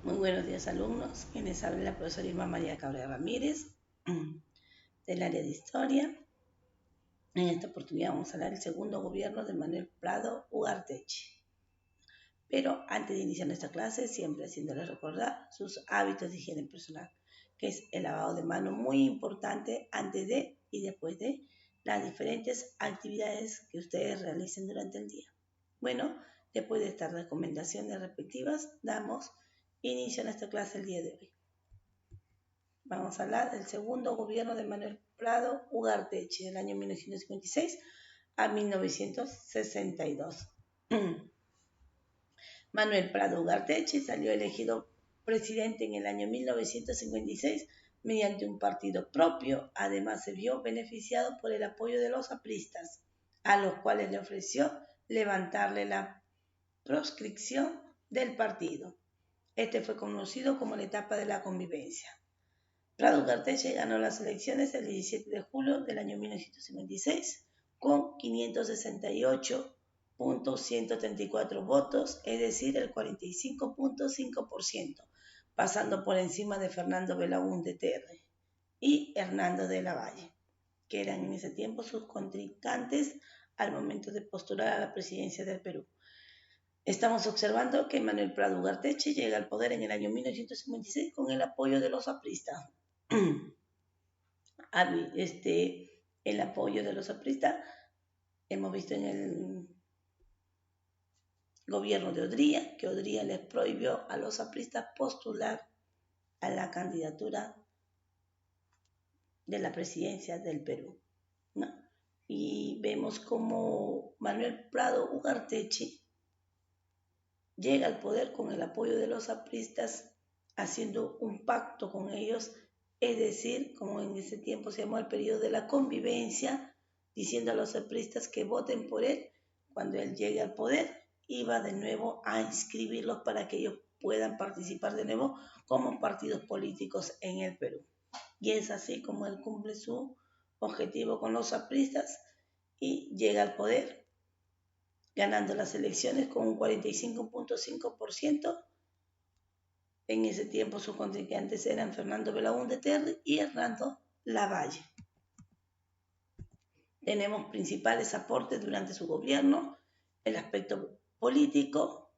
Muy buenos días, alumnos. Quienes habla la profesora Irma María Cabrera Ramírez, del área de Historia. En esta oportunidad vamos a hablar del segundo gobierno de Manuel Prado Ugarteche. Pero antes de iniciar nuestra clase, siempre haciéndoles recordar sus hábitos de higiene personal, que es el lavado de manos, muy importante antes de y después de las diferentes actividades que ustedes realicen durante el día. Bueno, después de estas recomendaciones respectivas, damos inicio a nuestra clase el día de hoy. Vamos a hablar del segundo gobierno de Manuel Prado Ugarteche, del año 1956 a 1962. Manuel Prado Ugarteche salió elegido presidente en el año 1956 mediante un partido propio. Además, se vio beneficiado por el apoyo de los apristas, a los cuales le ofreció levantarle la proscripción del partido. Este fue conocido como la etapa de la convivencia. Prado Ugarteche ganó las elecciones el 17 de julio del año 1956 con 568.134 votos, es decir, el 45.5%, pasando por encima de Fernando Belaúnde Terry y Hernando de la Valle, que eran en ese tiempo sus contrincantes al momento de postular a la presidencia del Perú. Estamos observando que Manuel Prado Ugarteche llega al poder en el año 1956 con el apoyo de los apristas. El apoyo de los apristas hemos visto en el gobierno de Odría, que Odría les prohibió a los apristas postular a la candidatura de la presidencia del Perú, ¿no? Y vemos como Manuel Prado Ugarteche llega al poder con el apoyo de los apristas, haciendo un pacto con ellos, es decir, como en ese tiempo se llamó el periodo de la convivencia, diciendo a los apristas que voten por él. Cuando él llegue al poder, iba de nuevo a inscribirlos para que ellos puedan participar de nuevo como partidos políticos en el Perú. Y es así como él cumple su objetivo con los apristas y llega al poder, ganando las elecciones con un 45.5%. En ese tiempo sus contrincantes eran Fernando Belaúnde Terry y Hernando Lavalle. Tenemos principales aportes durante su gobierno. El aspecto político.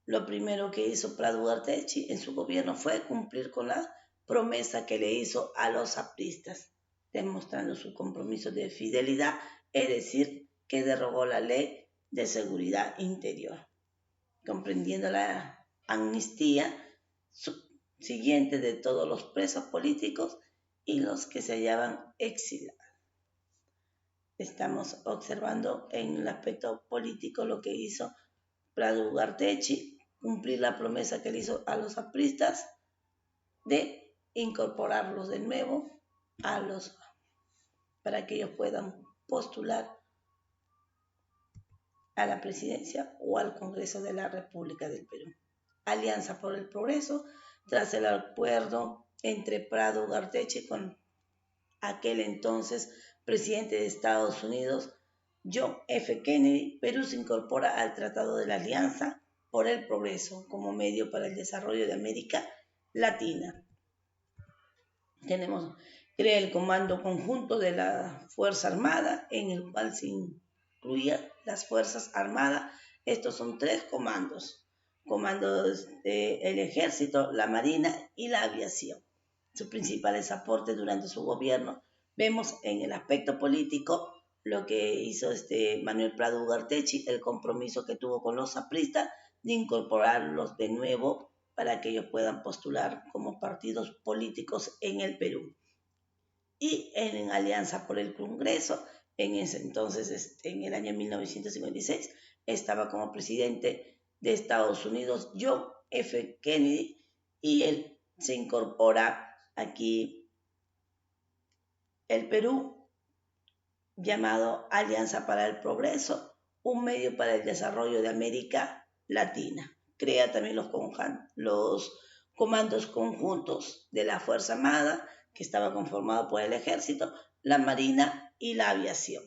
Lo primero que hizo Prado Ugarteche en su gobierno fue cumplir con la promesa que le hizo a los apristas, demostrando su compromiso de fidelidad, es decir, que derogó la ley de seguridad interior, comprendiendo la amnistía siguiente de todos los presos políticos y los que se hallaban exiliados. Estamos observando en el aspecto político lo que hizo Prado Ugarteche, cumplir la promesa que le hizo a los apristas de incorporarlos de nuevo para que ellos puedan postular a la presidencia o al Congreso de la República del Perú. Alianza por el Progreso, tras el acuerdo entre Prado Ugarteche con aquel entonces presidente de Estados Unidos, John F. Kennedy, Perú se incorpora al Tratado de la Alianza por el Progreso como medio para el desarrollo de América Latina. Crea el Comando Conjunto de la Fuerza Armada, en el cual se incluían las Fuerzas Armadas. Estos son 3 comandos: comandos del Ejército, la Marina y la Aviación. Sus principales aportes durante su gobierno, vemos en el aspecto político lo que hizo Manuel Prado Ugarteche, el compromiso que tuvo con los apristas de incorporarlos de nuevo para que ellos puedan postular como partidos políticos en el Perú. Y en Alianza por el Congreso, en ese entonces, en el año 1956, estaba como presidente de Estados Unidos John F. Kennedy, y él se incorpora aquí el Perú, llamado Alianza para el Progreso, un medio para el desarrollo de América Latina. Crea también los comandos conjuntos de la Fuerza Armada, que estaba conformado por el Ejército, la Marina y la Aviación.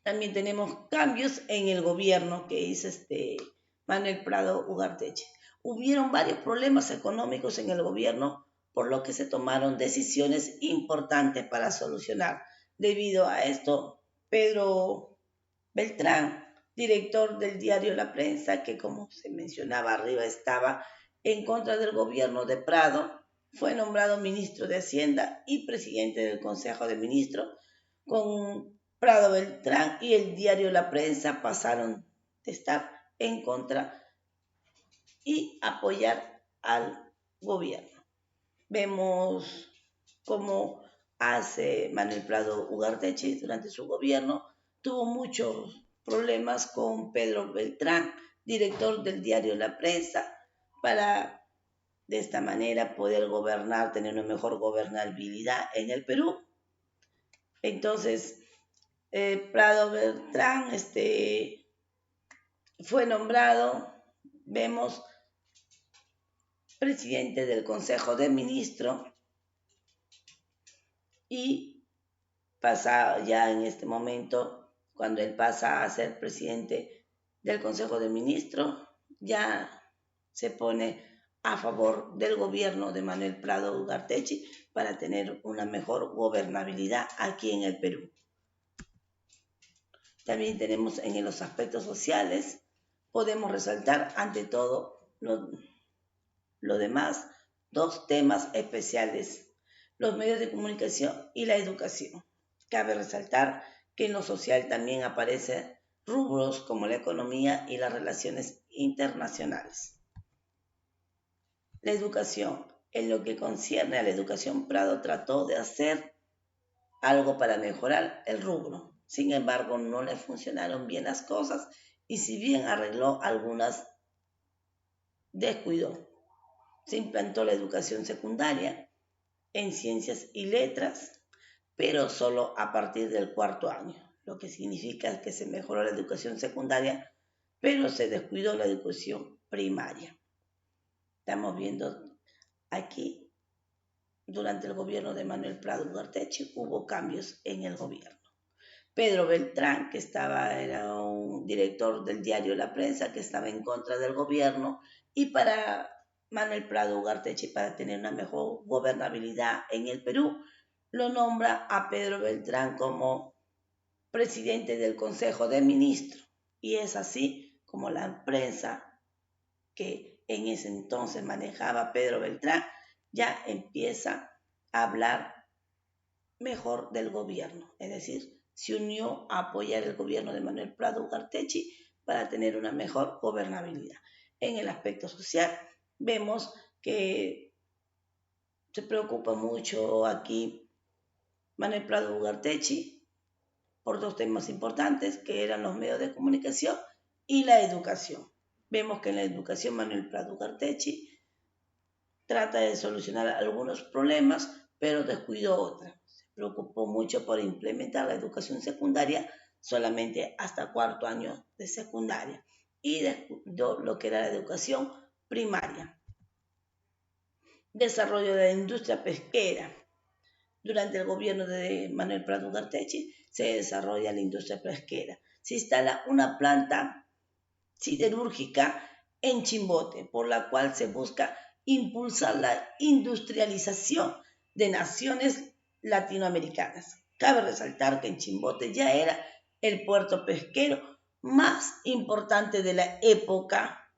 También tenemos cambios en el gobierno que hizo Manuel Prado Ugarteche. Hubieron varios problemas económicos en el gobierno, por lo que se tomaron decisiones importantes para solucionar. Debido a esto, Pedro Beltrán, director del diario La Prensa, que como se mencionaba arriba estaba en contra del gobierno de Prado, fue nombrado ministro de Hacienda y presidente del Consejo de Ministros. Con Prado Beltrán y el diario La Prensa pasaron de estar en contra y apoyar al gobierno. Vemos cómo hace Manuel Prado Ugarteche durante su gobierno. Tuvo muchos problemas con Pedro Beltrán, director del diario La Prensa, para de esta manera poder gobernar, tener una mejor gobernabilidad en el Perú. Entonces, Prado Beltrán fue nombrado, vemos, presidente del Consejo de Ministros y pasa ya en este momento, cuando él pasa a ser presidente del Consejo de Ministros, ya se pone a favor del gobierno de Manuel Prado Ugarteche para tener una mejor gobernabilidad aquí en el Perú. También tenemos en los aspectos sociales, podemos resaltar ante todo lo demás, dos temas especiales: los medios de comunicación y la educación. Cabe resaltar que en lo social también aparecen rubros como la economía y las relaciones internacionales. La educación. En lo que concierne a la educación, Prado trató de hacer algo para mejorar el rubro. Sin embargo, no le funcionaron bien las cosas y si bien arregló algunas, descuidó. Se implantó la educación secundaria en ciencias y letras, pero solo a partir del cuarto año, lo que significa que se mejoró la educación secundaria, pero se descuidó la educación primaria. Estamos viendo aquí, durante el gobierno de Manuel Prado Ugarteche, hubo cambios en el gobierno. Pedro Beltrán, que era un director del diario La Prensa, que estaba en contra del gobierno, y para Manuel Prado Ugarteche, para tener una mejor gobernabilidad en el Perú, lo nombra a Pedro Beltrán como presidente del Consejo de Ministros. Y es así como la prensa que en ese entonces manejaba Pedro Beltrán ya empieza a hablar mejor del gobierno, es decir, se unió a apoyar el gobierno de Manuel Prado Ugarteche para tener una mejor gobernabilidad. En el aspecto social vemos que se preocupa mucho aquí Manuel Prado Ugarteche por dos temas importantes, que eran los medios de comunicación y la educación. Vemos que en la educación Manuel Prado Ugarteche trata de solucionar algunos problemas, pero descuidó otros. Se preocupó mucho por implementar la educación secundaria solamente hasta cuarto año de secundaria y descuidó lo que era la educación primaria. Desarrollo de la industria pesquera. Durante el gobierno de Manuel Prado Ugarteche se desarrolla la industria pesquera. Se instala una planta siderúrgica en Chimbote, por la cual se busca impulsar la industrialización de naciones latinoamericanas. Cabe resaltar que en Chimbote ya era el puerto pesquero más importante de la época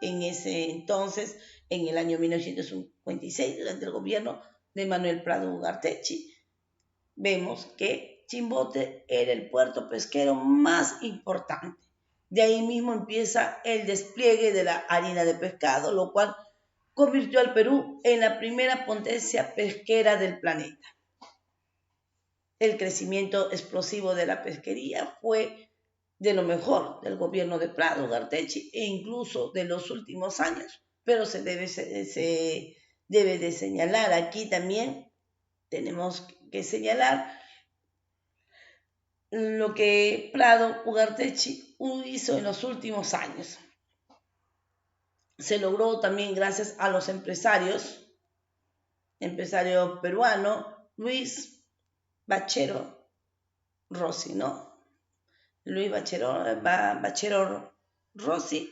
en ese entonces, en el año 1956, durante el gobierno de Manuel Prado Ugarteche. Vemos que Chimbote era el puerto pesquero más importante. De ahí mismo empieza el despliegue de la harina de pescado, lo cual convirtió al Perú en la primera potencia pesquera del planeta. El crecimiento explosivo de la pesquería fue de lo mejor del gobierno de Prado Ugarteche e incluso de los últimos años, pero se debe de señalar aquí también, tenemos que señalar lo que Prado Ugarteche hizo en los últimos años. Se logró también gracias a los empresario peruano Luis Bachero Rossi, ¿no? Luis Bachero Rossi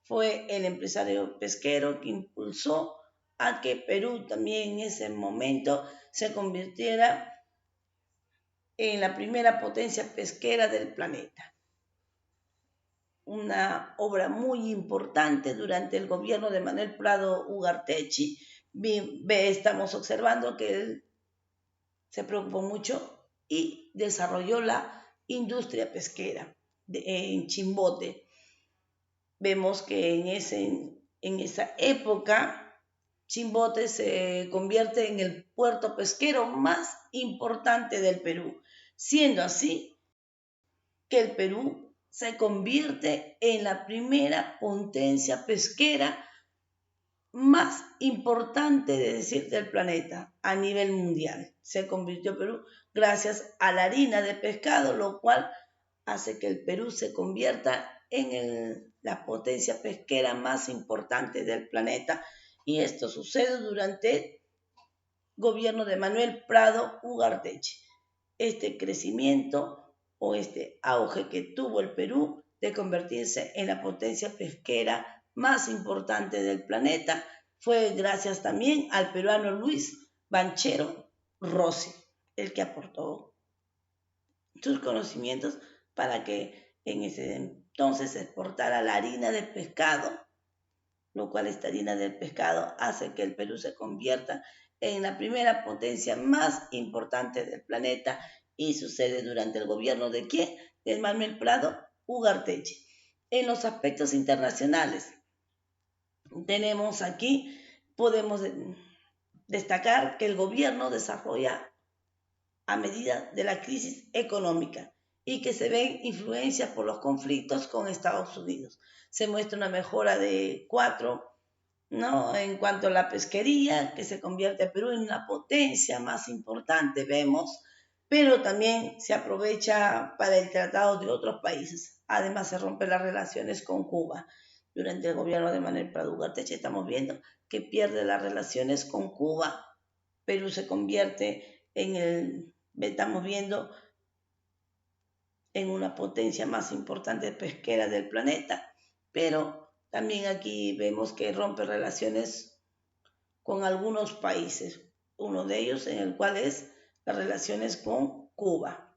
fue el empresario pesquero que impulsó a que Perú también en ese momento se convirtiera en la primera potencia pesquera del planeta. Una obra muy importante durante el gobierno de Manuel Prado Ugarteche. Estamos observando que él se preocupó mucho y desarrolló la industria pesquera en Chimbote. Vemos que en esa época Chimbote se convierte en el puerto pesquero más importante del Perú, siendo así que el Perú se convierte en la primera potencia pesquera más importante, del planeta a nivel mundial. Se convirtió Perú gracias a la harina de pescado, lo cual hace que el Perú se convierta en la potencia pesquera más importante del planeta. Y esto sucede durante el gobierno de Manuel Prado Ugarteche. Este crecimiento o este auge que tuvo el Perú de convertirse en la potencia pesquera más importante del planeta fue gracias también al peruano Luis Banchero Rossi, el que aportó sus conocimientos para que en ese entonces se exportara la harina de pescado, lo cual esta harina de pescado hace que el Perú se convierta en la primera potencia más importante del planeta y sucede durante el gobierno de ¿quién? De Manuel Prado Ugarteche. En los aspectos internacionales, tenemos aquí, podemos destacar que el gobierno desarrolla a medida de la crisis económica y que se ven influencias por los conflictos con Estados Unidos. Se muestra una mejora de 4, ¿no? En cuanto a la pesquería, que se convierte a Perú en una potencia más importante, vemos, pero también se aprovecha para el tratado de otros países. Además, se rompen las relaciones con Cuba. Durante el gobierno de Manuel Prado Ugarteche estamos viendo que pierde las relaciones con Cuba. Perú se convierte estamos viendo en una potencia más importante pesquera del planeta, pero también aquí vemos que rompe relaciones con algunos países, uno de ellos en el cual es las relaciones con Cuba.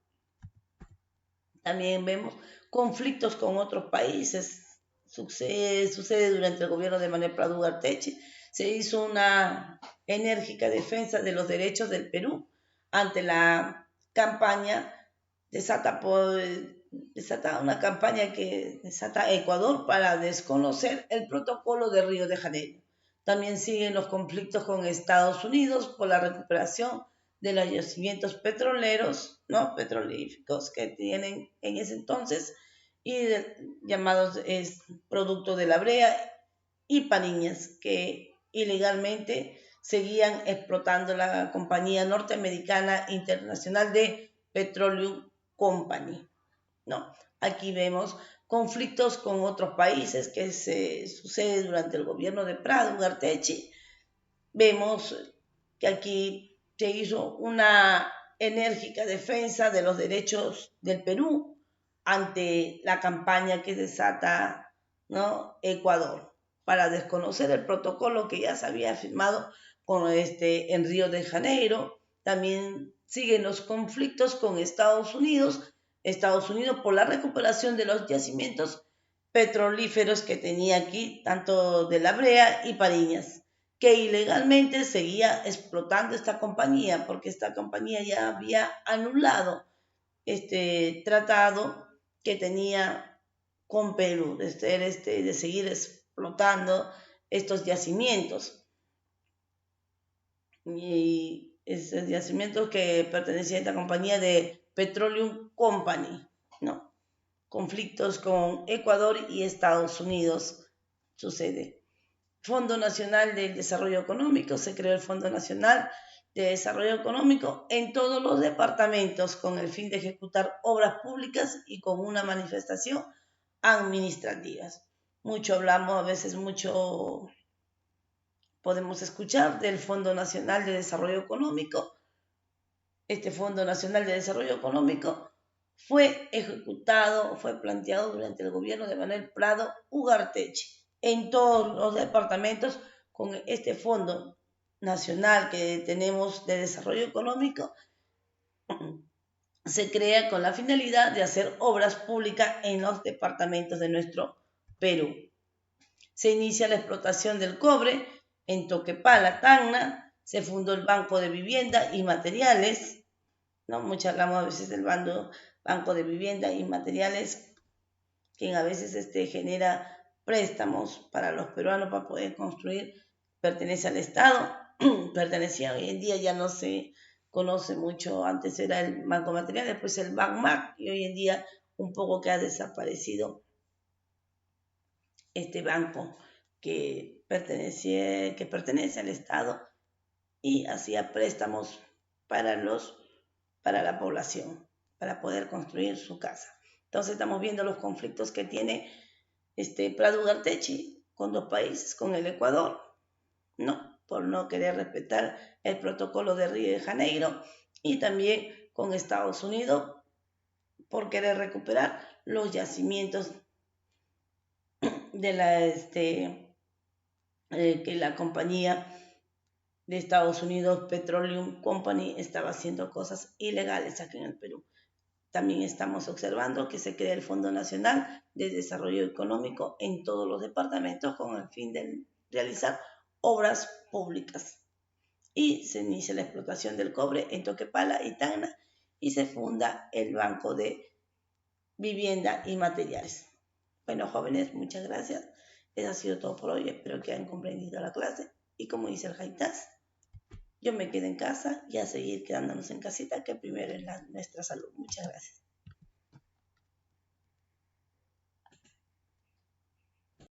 También vemos conflictos con otros países. Sucede durante el gobierno de Manuel Prado Ugarteche. Se hizo una enérgica defensa de los derechos del Perú ante la campaña una campaña que desata Ecuador para desconocer el protocolo de Río de Janeiro. También siguen los conflictos con Estados Unidos por la recuperación de los yacimientos petroleros, ¿no? Petrolíferos que tienen en ese entonces y llamados producto de la brea y Pariñas, que ilegalmente seguían explotando la compañía norteamericana internacional de Petroleum Company, ¿no? Aquí vemos conflictos con otros países que se sucede durante el gobierno de Prado Ugarteche. Vemos que aquí se hizo una enérgica defensa de los derechos del Perú ante la campaña que desata, ¿no? Ecuador para desconocer el protocolo que ya se había firmado en Río de Janeiro. También siguen los conflictos con Estados Unidos por la recuperación de los yacimientos petrolíferos que tenía aquí, tanto de La Brea y Pariñas, que ilegalmente seguía explotando esta compañía, porque esta compañía ya había anulado este tratado que tenía con Perú, de seguir explotando estos yacimientos. Y esos yacimientos que pertenecían a esta compañía de Petroleum Company, ¿no? Conflictos con Ecuador y Estados Unidos sucede. Fondo Nacional del Desarrollo Económico, se creó el Fondo Nacional de Desarrollo Económico en todos los departamentos con el fin de ejecutar obras públicas y con una manifestación administrativas. Podemos escuchar del Fondo Nacional de Desarrollo Económico. Este Fondo Nacional de Desarrollo Económico fue planteado durante el gobierno de Manuel Prado Ugarteche en todos los departamentos con este Fondo Nacional que tenemos de Desarrollo Económico. Se crea con la finalidad de hacer obras públicas en los departamentos de nuestro Perú. Se inicia la explotación del cobre en Toquepala, Tacna. Se fundó el Banco de Vivienda y Materiales, ¿no? Mucho hablamos a veces del Banco de Vivienda y Materiales, quien a veces genera préstamos para los peruanos para poder construir, pertenece al Estado, pertenecía, hoy en día ya no se conoce mucho, antes era el Banco Material, después el BANMAC, y hoy en día un poco que ha desaparecido este banco que pertenece al Estado y hacía préstamos para la población, para poder construir su casa. Entonces estamos viendo los conflictos que tiene Prado Ugarteche con dos países, con el Ecuador, ¿no? Por no querer respetar el protocolo de Río de Janeiro, y también con Estados Unidos por querer recuperar los yacimientos de que la compañía de Estados Unidos, Petroleum Company, estaba haciendo cosas ilegales aquí en el Perú. También estamos observando que se crea el Fondo Nacional de Desarrollo Económico en todos los departamentos con el fin de realizar obras públicas. Y se inicia la explotación del cobre en Toquepala y Tacna y se funda el Banco de Vivienda y Materiales. Bueno, jóvenes, muchas gracias. Eso ha sido todo por hoy. Espero que hayan comprendido la clase. Y como dice el Jaitas, yo me quedo en casa y a seguir quedándonos en casita, que primero es nuestra salud. Muchas gracias.